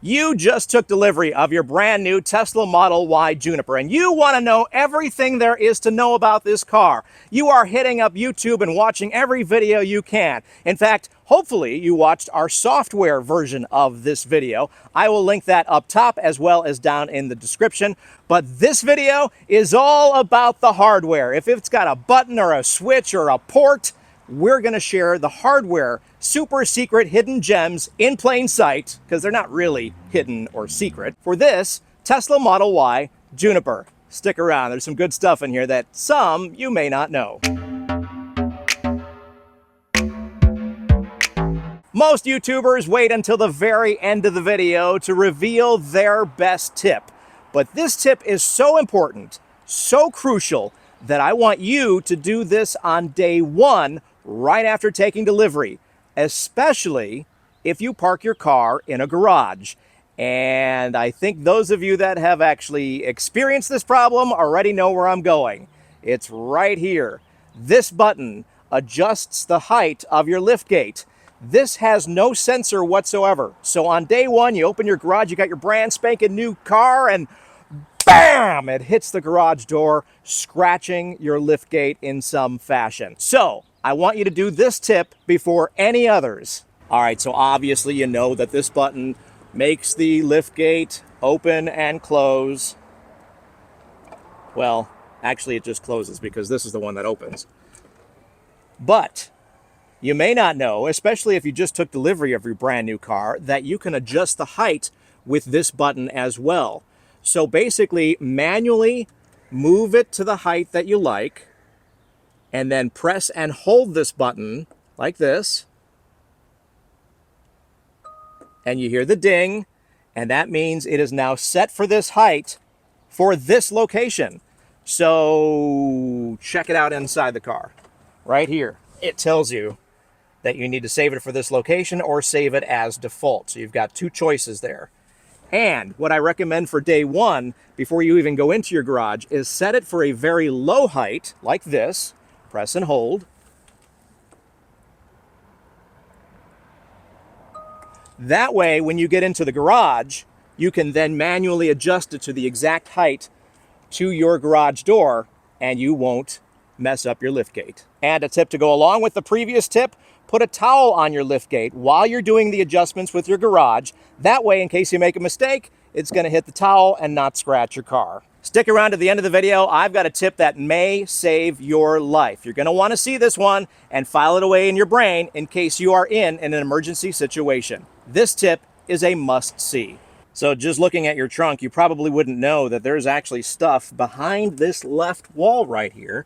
You just took delivery of your brand new Tesla Model Y Juniper, and you want to know everything there is to know about this car. You are hitting up YouTube and watching every video you can. In fact, hopefully you watched our software version of this video. I will link that up top as well as down in the description. But this video is all about the hardware. If it's got a button or a switch or a port, we're going to share the hardware super secret hidden gems in plain sight, because they're not really hidden or secret, for this Tesla Model Y Juniper. Stick around, there's some good stuff in here that some you may not know. Most YouTubers wait until the very end of the video to reveal their best tip. But this tip is so important, so crucial, that I want you to do this on day one, right after taking delivery, especially if you park your car in a garage. And I think those of you that have actually experienced this problem already know where I'm going. It's right here. This button adjusts the height of your liftgate. This has no sensor whatsoever. So on day one, you open your garage, you got your brand spanking new car, and bam! It hits the garage door, scratching your liftgate in some fashion. So I want you to do this tip before any others. All right, so obviously you know that this button makes the liftgate open and close. Well, actually it just closes because this is the one that opens. But you may not know, especially if you just took delivery of your brand new car, that you can adjust the height with this button as well. So basically, manually move it to the height that you like, and then press and hold this button like this. And you hear the ding, and that means it is now set for this height for this location. So check it out inside the car. Right here, it tells you that you need to save it for this location or save it as default. So you've got two choices there. And what I recommend for day one, before you even go into your garage, is set it for a very low height, like this. Press and hold. That way, when you get into the garage, you can then manually adjust it to the exact height to your garage door, and you won't mess up your liftgate. And a tip to go along with the previous tip, put a towel on your liftgate while you're doing the adjustments with your garage. That way, in case you make a mistake, it's going to hit the towel and not scratch your car. Stick around to the end of the video. I've got a tip that may save your life. You're going to want to see this one and file it away in your brain in case you are in an emergency situation. This tip is a must-see. So just looking at your trunk, you probably wouldn't know that there's actually stuff behind this left wall right here.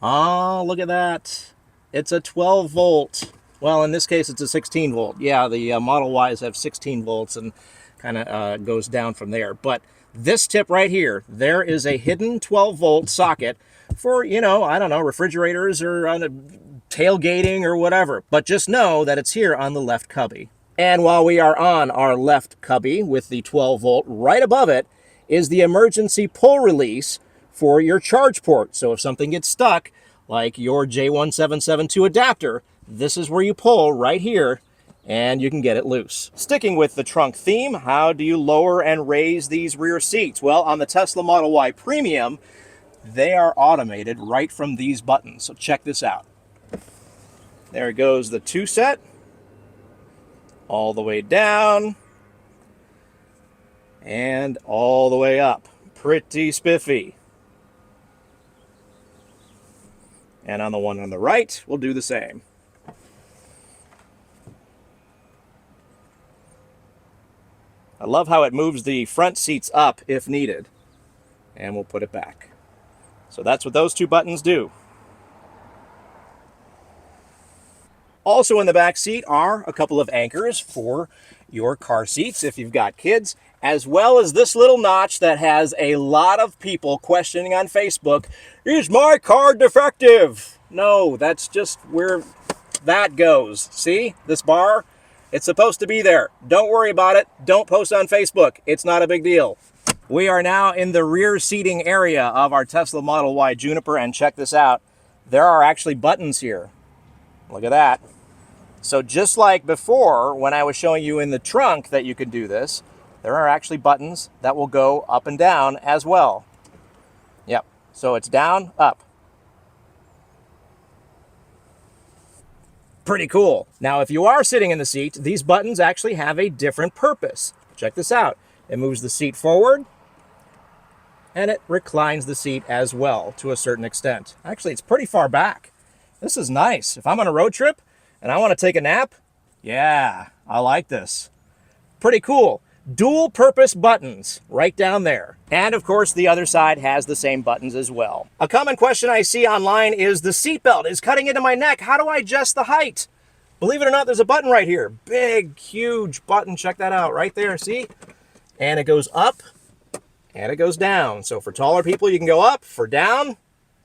Oh, look at that. It's a 12 volt. Well, in this case, it's a 16 volt. Yeah, the Model Ys have 16 volts and kind of goes down from there. But this tip right here, there is a hidden 12 volt socket for, you know, I don't know, refrigerators or on a tailgating or whatever. But just know that it's here on the left cubby. And while we are on our left cubby with the 12 volt, right above it is the emergency pull release for your charge port. So if something gets stuck, like your J1772 adapter, this is where you pull right here and you can get it loose. Sticking with the trunk theme, how do you lower and raise these rear seats? Well, on the Tesla Model Y Premium, they are automated right from these buttons. So check this out. There goes the 2 set, all the way down, and all the way up. Pretty spiffy. And on the one on the right, we'll do the same. I love how it moves the front seats up if needed. And we'll put it back. So that's what those two buttons do. Also in the back seat are a couple of anchors for your car seats if you've got kids, as well as this little notch that has a lot of people questioning on Facebook, is my car defective? No, that's just where that goes. See, this bar? It's supposed to be there. Don't worry about it. Don't post on Facebook. It's not a big deal. We are now in the rear seating area of our Tesla Model Y Juniper, and check this out. There are actually buttons here. Look at that. So just like before, when I was showing you in the trunk that you could do this, there are actually buttons that will go up and down as well. Yep, so it's down, up. Pretty cool. Now, if you are sitting in the seat, these buttons actually have a different purpose. Check this out. It moves the seat forward, and it reclines the seat as well to a certain extent. Actually, it's pretty far back. This is nice. If I'm on a road trip and I want to take a nap, yeah, I like this. Pretty cool. Dual purpose buttons right down there. And of course, the other side has the same buttons as well. A common question I see online is the seatbelt is cutting into my neck. How do I adjust the height? Believe it or not, there's a button right here. Big, huge button. Check that out right there. See? And it goes up and it goes down. So for taller people, you can go up. For down,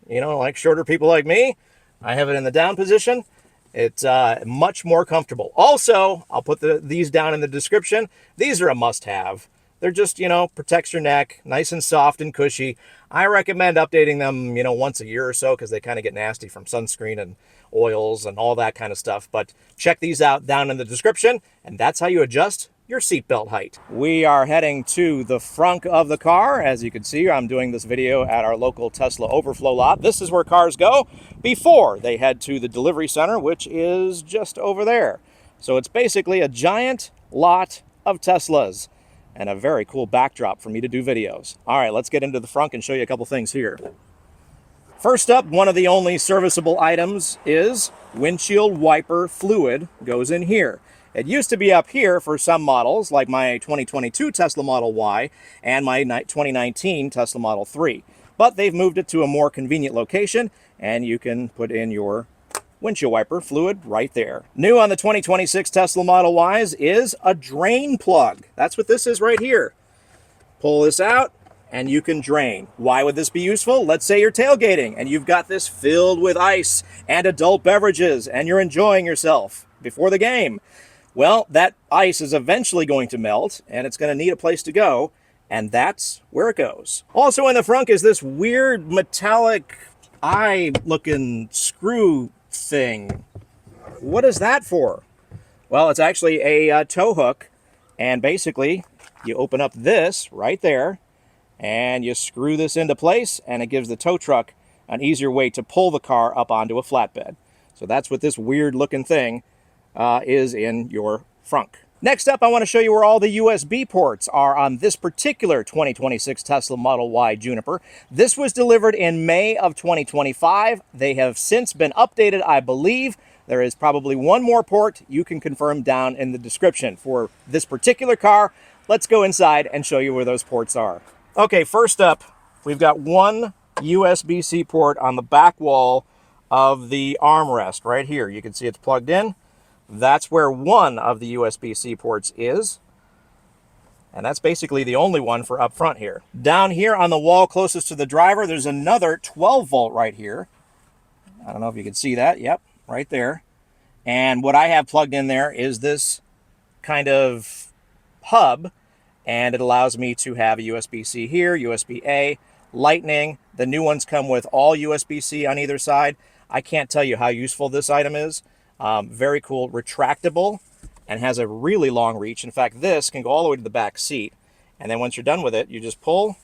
you know, like shorter people like me, I have it in the down position. It's much more comfortable. Also, I'll put these down in the description. These are a must-have. They're just, you know, protects your neck, nice and soft and cushy. I recommend updating them, you know, once a year or so because they kind of get nasty from sunscreen and oils and all that kind of stuff. But check these out down in the description, and that's how you adjust your seatbelt height. We are heading to the frunk of the car. As you can see, I'm doing this video at our local Tesla overflow lot. This is where cars go before they head to the delivery center, which is just over there. So it's basically a giant lot of Teslas and a very cool backdrop for me to do videos. All right, let's get into the frunk and show you a couple things here. First up, one of the only serviceable items is windshield wiper fluid goes in here. It used to be up here for some models, like my 2022 Tesla Model Y and my 2019 Tesla Model 3. But they've moved it to a more convenient location, and you can put in your windshield wiper fluid right there. New on the 2026 Tesla Model Ys is a drain plug. That's what this is right here. Pull this out, and you can drain. Why would this be useful? Let's say you're tailgating, and you've got this filled with ice and adult beverages, and you're enjoying yourself before the game. Well, that ice is eventually going to melt, and it's going to need a place to go, and that's where it goes. Also in the frunk is this weird metallic eye-looking screw thing. What is that for? Well, it's actually a tow hook, and basically you open up this right there, and you screw this into place, and it gives the tow truck an easier way to pull the car up onto a flatbed. So that's what this weird-looking thing is in your frunk. Next up, I want to show you where all the USB ports are on this particular 2026 Tesla Model Y Juniper. This was delivered in May of 2025. They have since been updated, I believe. There is probably one more port you can confirm down in the description for this particular car. Let's go inside and show you where those ports are. Okay, first up, we've got one USB-C port on the back wall of the armrest right here. You can see it's plugged in. That's where one of the USB-C ports is. And that's basically the only one for up front here. Down here on the wall closest to the driver, there's another 12 volt right here. I don't know if you can see that. Yep, right there. And what I have plugged in there is this kind of hub. And it allows me to have a USB-C here, USB-A, Lightning. The new ones come with all USB-C on either side. I can't tell you how useful this item is. Very cool, retractable, and has a really long reach. In fact, this can go all the way to the back seat. And then once you're done with it, you just pull,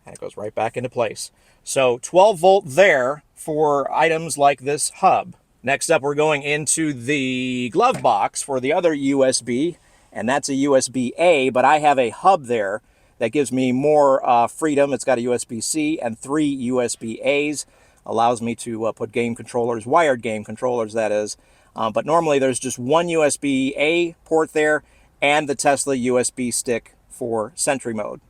and it goes right back into place. So 12 volt there for items like this hub. Next up, we're going into the glove box for the other USB, and that's a USB-A, but I have a hub there that gives me more freedom. It's got a USB-C and 3 USB-As. Allows me to put game controllers, wired game controllers, that is. But normally there's just one USB-A port there and the Tesla USB stick for Sentry mode.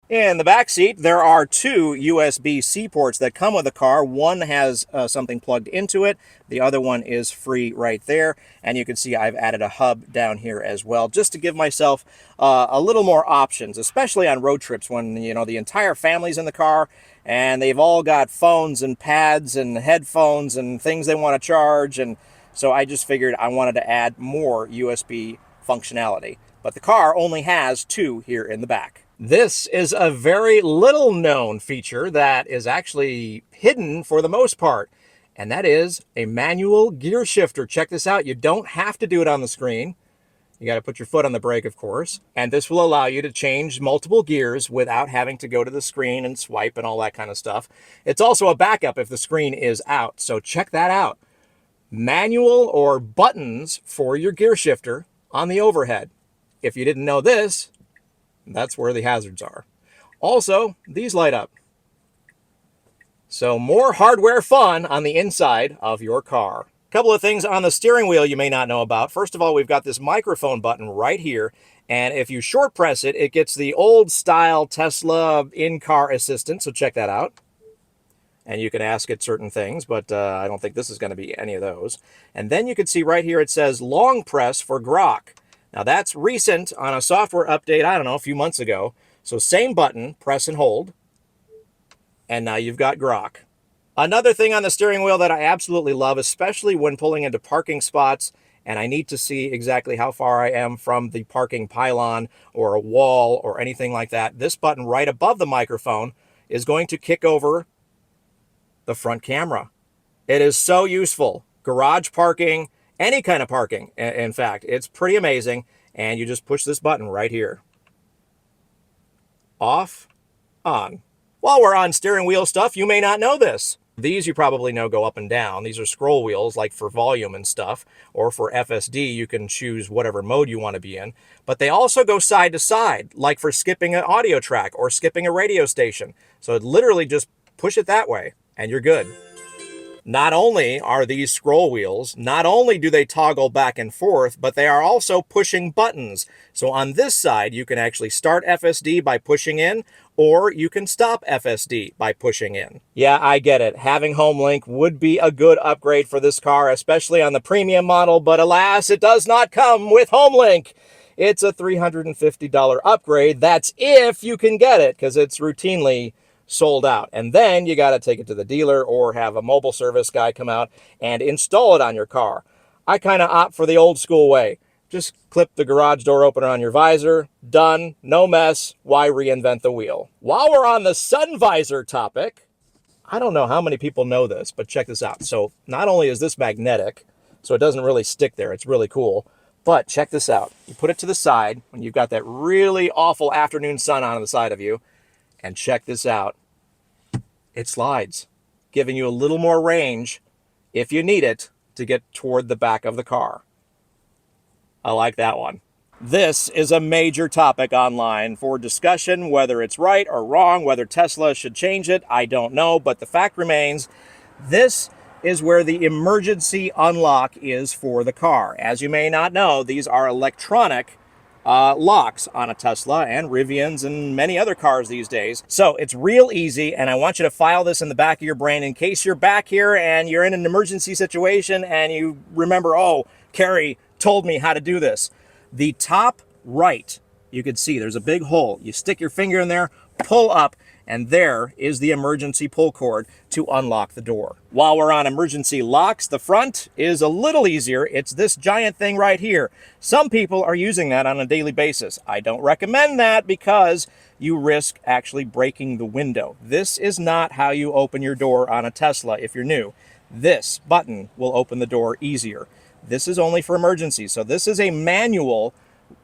In the back seat, there are 2 USB-C ports that come with the car. One has something plugged into it. The other one is free right there. And you can see I've added a hub down here as well, just to give myself a little more options, especially on road trips when, you know, the entire family's in the car and they've all got phones and pads and headphones and things they want to charge. And so I just figured I wanted to add more USB functionality. But the car only has 2 here in the back. This is a very little known feature that is actually hidden for the most part, and that is a manual gear shifter. Check this out. You don't have to do it on the screen. You got to put your foot on the brake, of course. And this will allow you to change multiple gears without having to go to the screen and swipe and all that kind of stuff. It's also a backup if the screen is out. So check that out. Manual or buttons for your gear shifter on the overhead. If you didn't know this, that's where the hazards are. Also, these light up. So more hardware fun on the inside of your car. A couple of things on the steering wheel you may not know about. First of all, we've got this microphone button right here. And if you short press it, it gets the old style Tesla in-car assistant. So check that out. And you can ask it certain things, but I don't think this is going to be any of those. And then you can see right here, it says long press for Grok. Now that's recent on a software update, I don't know, a few months ago. So same button, press and hold. And now you've got Grok. Another thing on the steering wheel that I absolutely love, especially when pulling into parking spots, and I need to see exactly how far I am from the parking pylon or a wall or anything like that, this button right above the microphone is going to kick over the front camera. It is so useful. Garage parking, any kind of parking, in fact. It's pretty amazing. And you just push this button right here. Off, on. While we're on steering wheel stuff, you may not know this. These you probably know go up and down. These are scroll wheels, like for volume and stuff. Or for FSD, you can choose whatever mode you want to be in. But they also go side to side, like for skipping an audio track or skipping a radio station. So it literally just push it that way, and you're good. Not only are these scroll wheels, not only do they toggle back and forth, but they are also pushing buttons. So on this side, you can actually start FSD by pushing in, or you can stop FSD by pushing in. Yeah, I get it. Having HomeLink would be a good upgrade for this car, especially on the premium model, but alas, it does not come with HomeLink. It's a $350 upgrade. That's if you can get it, because it's routinely sold out. And then you got to take it to the dealer or have a mobile service guy come out and install it on your car. I kind of opt for the old school way. Just clip the garage door opener on your visor. Done. No mess. Why reinvent the wheel? While we're on the sun visor topic, I don't know how many people know this, but check this out. So not only is this magnetic, so it doesn't really stick there. It's really cool. But check this out. You put it to the side when you've got that really awful afternoon sun on the side of you. And check this out. It slides, giving you a little more range, if you need it, to get toward the back of the car. I like that one. This is a major topic online for discussion, whether it's right or wrong, whether Tesla should change it, I don't know. But the fact remains, this is where the emergency unlock is for the car. As you may not know, these are electronic locks on a Tesla and Rivians and many other cars these days. So it's real easy, and I want you to file this in the back of your brain in case you're back here and you're in an emergency situation and you remember, oh, Carrie told me how to do this. The top right, you can see there's a big hole. You stick your finger in there, pull up, and there is the emergency pull cord to unlock the door. While we're on emergency locks, the front is a little easier. It's this giant thing right here. Some people are using that on a daily basis. I don't recommend that because you risk actually breaking the window. This is not how you open your door on a Tesla if you're new. This button will open the door easier. This is only for emergencies. So this is a manual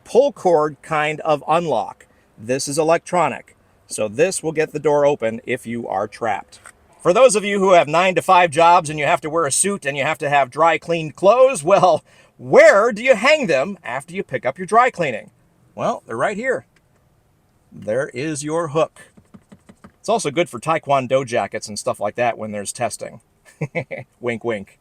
pull cord kind of unlock. This is electronic. So this will get the door open if you are trapped. For those of you who have 9-to-5 jobs and you have to wear a suit and you have to have dry cleaned clothes, well, where do you hang them after you pick up your dry cleaning? Well, they're right here. There is your hook. It's also good for Taekwondo jackets and stuff like that when there's testing. Wink, wink.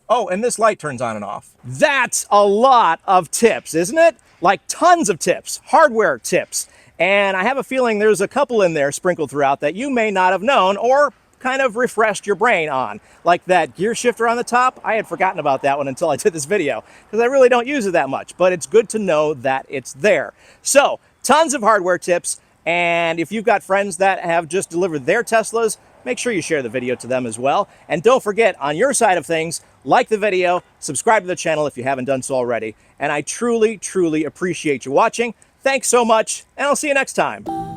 Oh, and this light turns on and off. That's a lot of tips, isn't it? Like tons of tips, hardware tips. And I have a feeling there's a couple in there sprinkled throughout that you may not have known or kind of refreshed your brain on. Like that gear shifter on the top. I had forgotten about that one until I did this video because I really don't use it that much, but it's good to know that it's there. So tons of hardware tips. And if you've got friends that have just delivered their Teslas, make sure you share the video to them as well. And don't forget, on your side of things, like the video, subscribe to the channel if you haven't done so already. And I truly, truly appreciate you watching. Thanks so much, and I'll see you next time.